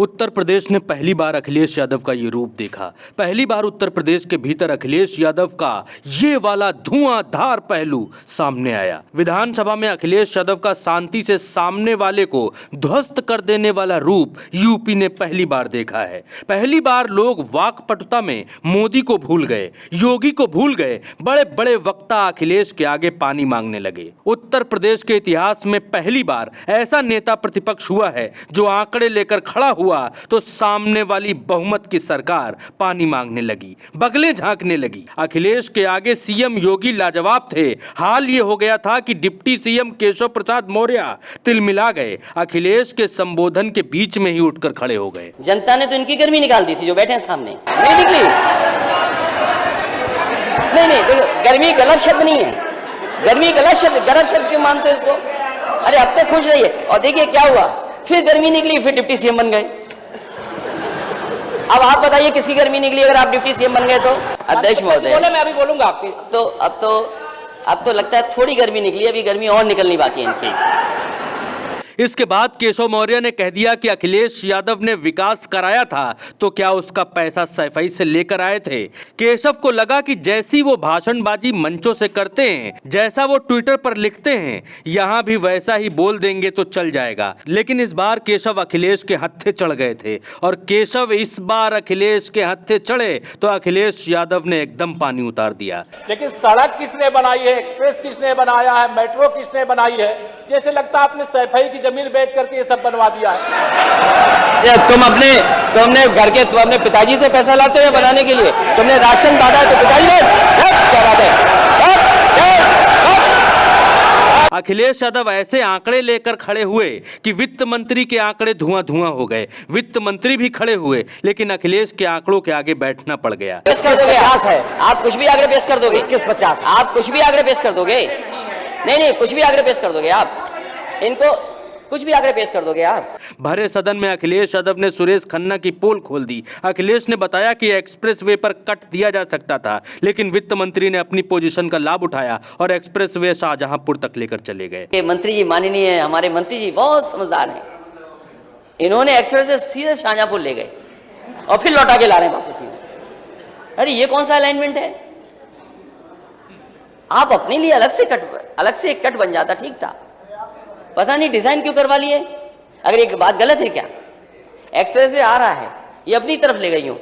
उत्तर प्रदेश ने पहली बार अखिलेश यादव का ये रूप देखा। पहली बार उत्तर प्रदेश के भीतर अखिलेश यादव का ये वाला धुआंधार पहलू सामने आया। विधानसभा में अखिलेश यादव का शांति से सामने वाले को ध्वस्त कर देने वाला रूप यूपी ने पहली बार देखा है। पहली बार लोग वाकपटुता में मोदी को भूल गए, योगी को भूल गए, बड़े बड़े वक्ता अखिलेश के आगे पानी मांगने लगे। उत्तर प्रदेश के इतिहास में पहली बार ऐसा नेता प्रतिपक्ष हुआ है जो आंकड़े लेकर खड़ा हुआ तो सामने वाली बहुमत की सरकार पानी मांगने लगी, बगले झांकने लगी। अखिलेश के आगे सीएम योगी लाजवाब थे। हाल ये हो गया था कि डिप्टी सीएम केशव प्रसाद मौर्य तिलमिला गए, अखिलेश के संबोधन के बीच में ही उठकर खड़े हो गए। जनता ने तो इनकी गर्मी निकाल दी थी, जो बैठे हैं सामने नहीं निकली। नहीं देखो, गर्मी गलत शब्द नहीं है, गर्मी गलत शब्द क्यों मानते हो इसको? अरे अब तो खुश रहिए। और देखिए क्या हुआ, फिर गर्मी निकली, फिर डिप्टी सीएम बन गए। अब आप बताइए किसकी गर्मी निकली अगर आप डिप्टी सीएम बन गए तो? अध्यक्ष महोदय, मैं अभी बोलूंगा आपके। तो अब तो लगता है थोड़ी गर्मी निकली, अभी गर्मी और निकलनी बाकी है इनकी। इसके बाद केशव मौर्य ने कह दिया कि अखिलेश यादव ने विकास कराया था तो क्या उसका पैसा सफाई से लेकर आए थे। केशव को लगा कि जैसी वो भाषणबाजी मंचों से करते हैं, जैसा वो ट्विटर पर लिखते हैं, यहाँ भी वैसा ही बोल देंगे तो चल जाएगा। लेकिन इस बार केशव अखिलेश के हत्थे चढ़ गए थे और केशव इस बार अखिलेश के हत्थे चढ़े तो अखिलेश यादव ने एकदम पानी उतार दिया। लेकिन सड़क किसने बनाई है, एक्सप्रेस किसने बनाया है, मेट्रो किसने बनाई है? जैसे लगता है आपने सफाई की जमीन बेच करके ये सब बनवा दिया है। तुम अपने पिताजी से पैसा लाते हो बनाने के लिए? तुमने राशन बांटा है तो पिताजी ने क्या बात है? अखिलेश यादव ऐसे आंकड़े लेकर खड़े हुए कि वित्त मंत्री के आंकड़े धुआं धुआं हो गए। वित्त मंत्री भी खड़े हुए लेकिन अखिलेश के आंकड़ों के आगे बैठना पड़ गया। पेश कर दोगे आप कुछ भी आंकड़े पेश कर दोगे? 21-50 आप कुछ भी आंकड़े पेश कर दोगे? नहीं कुछ भी आंकड़े पेश कर दोगे आप? इनको कुछ भी आंकड़े पेश कर दोगे आप? भरे सदन में अखिलेश यादव ने सुरेश खन्ना की पोल खोल दी। अखिलेश ने बताया कि एक्सप्रेसवे पर कट दिया जा सकता था, लेकिन वित्त मंत्री ने अपनी पोजीशन का लाभ उठाया और एक्सप्रेसवे शाहजहांपुर तक लेकर चले गए। मंत्री जी माननीय हमारे मंत्री जी बहुत समझदार हैं, इन्होंने एक्सप्रेसवे सीधे शाहजहांपुर ले गए और फिर लौटा के ला रहे हैं वापस। अरे ये कौन सा अलाइनमेंट है? आप अपने लिए अलग से एक कट बन जाता, ठीक था। पता नहीं डिजाइन क्यों करवा लिए। अगर एक बात गलत है क्या? एक्सप्रेस वे आ रहा है, ये अपनी तरफ ले गई हूं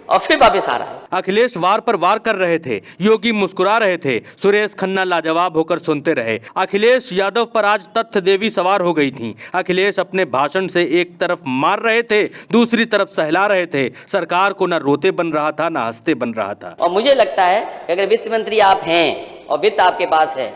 और फिर वापस आ रहा है। अखिलेश वार पर वार कर रहे थे, योगी मुस्कुरा रहे थे, सुरेश खन्ना लाजवाब होकर सुनते रहे। अखिलेश यादव पर आज तथ्य देवी सवार हो गई थी। अखिलेश अपने भाषण से एक तरफ मार रहे थे, दूसरी तरफ सहला रहे थे। सरकार को न रोते बन रहा था न हंसते बन रहा था। और मुझे लगता है कि अगर वित्त मंत्री आप हैं और वित्त आपके पास है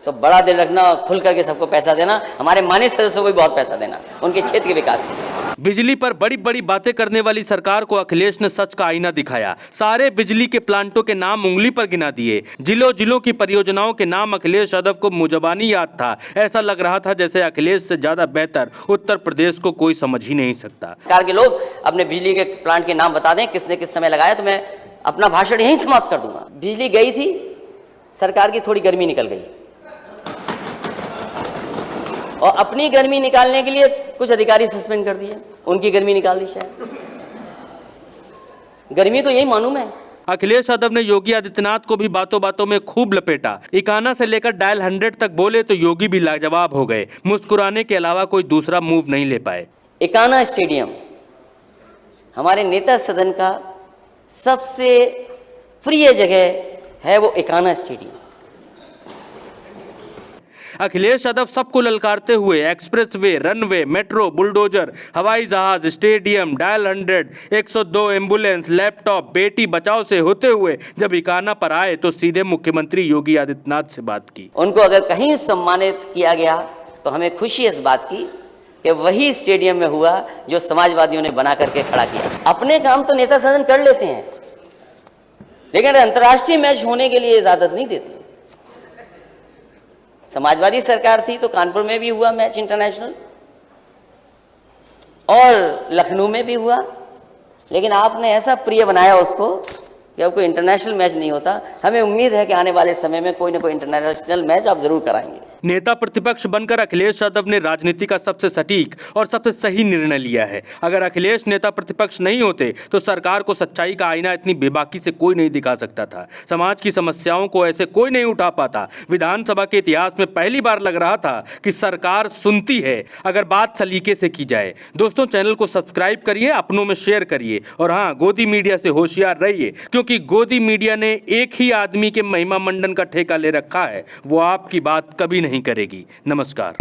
तो बड़ा दिल रखना, खुल करके सबको पैसा देना, हमारे माननीय सदस्यों को भी बहुत पैसा देना उनके क्षेत्र के विकास के लिए। बिजली पर बड़ी बड़ी बातें करने वाली सरकार को अखिलेश ने सच का आईना दिखाया। सारे बिजली के प्लांटों के नाम उंगली पर गिना दिए। जिलों की परियोजनाओं के नाम अखिलेश यादव को मुजबानी याद था। ऐसा लग रहा था जैसे अखिलेश से ज्यादा बेहतर उत्तर प्रदेश को कोई समझ ही नहीं सकता। सरकार के लोग अपने बिजली के प्लांट के नाम बता दें किसने किस समय लगाया तो मैं अपना भाषण यहीं समाप्त कर दूंगा। बिजली गई थी, सरकार की थोड़ी गर्मी निकल गई और अपनी गर्मी निकालने के लिए कुछ अधिकारी सस्पेंड कर दिए, उनकी गर्मी निकाल दी। शायद गर्मी तो यही मालूम है। अखिलेश यादव ने योगी आदित्यनाथ को भी बातों बातों में खूब लपेटा। इकाना से लेकर डायल 100 तक बोले तो योगी भी लाजवाब हो गए। मुस्कुराने के अलावा कोई दूसरा मूव नहीं ले पाए। इकाना स्टेडियम हमारे नेता सदन का सबसे प्रिय जगह है, वो इकाना स्टेडियम। अखिलेश यादव सबको ललकारते हुए एक्सप्रेसवे, रनवे, मेट्रो, बुलडोजर, हवाई जहाज, stadium, dial 100, 102 ambulance, laptop, Beti Bachao से होते हुए जब इकाना पर आए तो सीधे मुख्यमंत्री योगी आदित्यनाथ से बात की। उनको अगर कहीं सम्मानित किया गया तो हमें खुशी इस बात की कि वही स्टेडियम में हुआ जो समाजवादियों ने बना करके खड़ा किया। अपने काम तो नेता सदन कर लेते हैं, लेकिन अंतर्राष्ट्रीय मैच होने के लिए इजाजत नहीं देते। समाजवादी सरकार थी तो कानपुर में भी हुआ मैच इंटरनेशनल और लखनऊ में भी हुआ, लेकिन आपने ऐसा प्रिय बनाया उसको कि अब कोई इंटरनेशनल मैच नहीं होता। हमें उम्मीद है कि आने वाले समय में कोई ना कोई इंटरनेशनल मैच आप जरूर कराएंगे। नेता प्रतिपक्ष बनकर अखिलेश यादव ने राजनीति का सबसे सटीक और सबसे सही निर्णय लिया है। अगर अखिलेश नेता प्रतिपक्ष नहीं होते तो सरकार को सच्चाई का आईना इतनी बेबाकी से कोई नहीं दिखा सकता था। समाज की समस्याओं को ऐसे कोई नहीं उठा पाता। विधानसभा के इतिहास में पहली बार लग रहा था कि सरकार सुनती है अगर बात सलीके से की जाए। दोस्तों, चैनल को सब्सक्राइब करिए, अपनों में शेयर करिए और हाँ, गोदी मीडिया से होशियार रहिए, क्योंकि गोदी मीडिया ने एक ही आदमी के महिमा मंडन का ठेका ले रखा है। वो आपकी बात कभी नहीं करेगी। नमस्कार।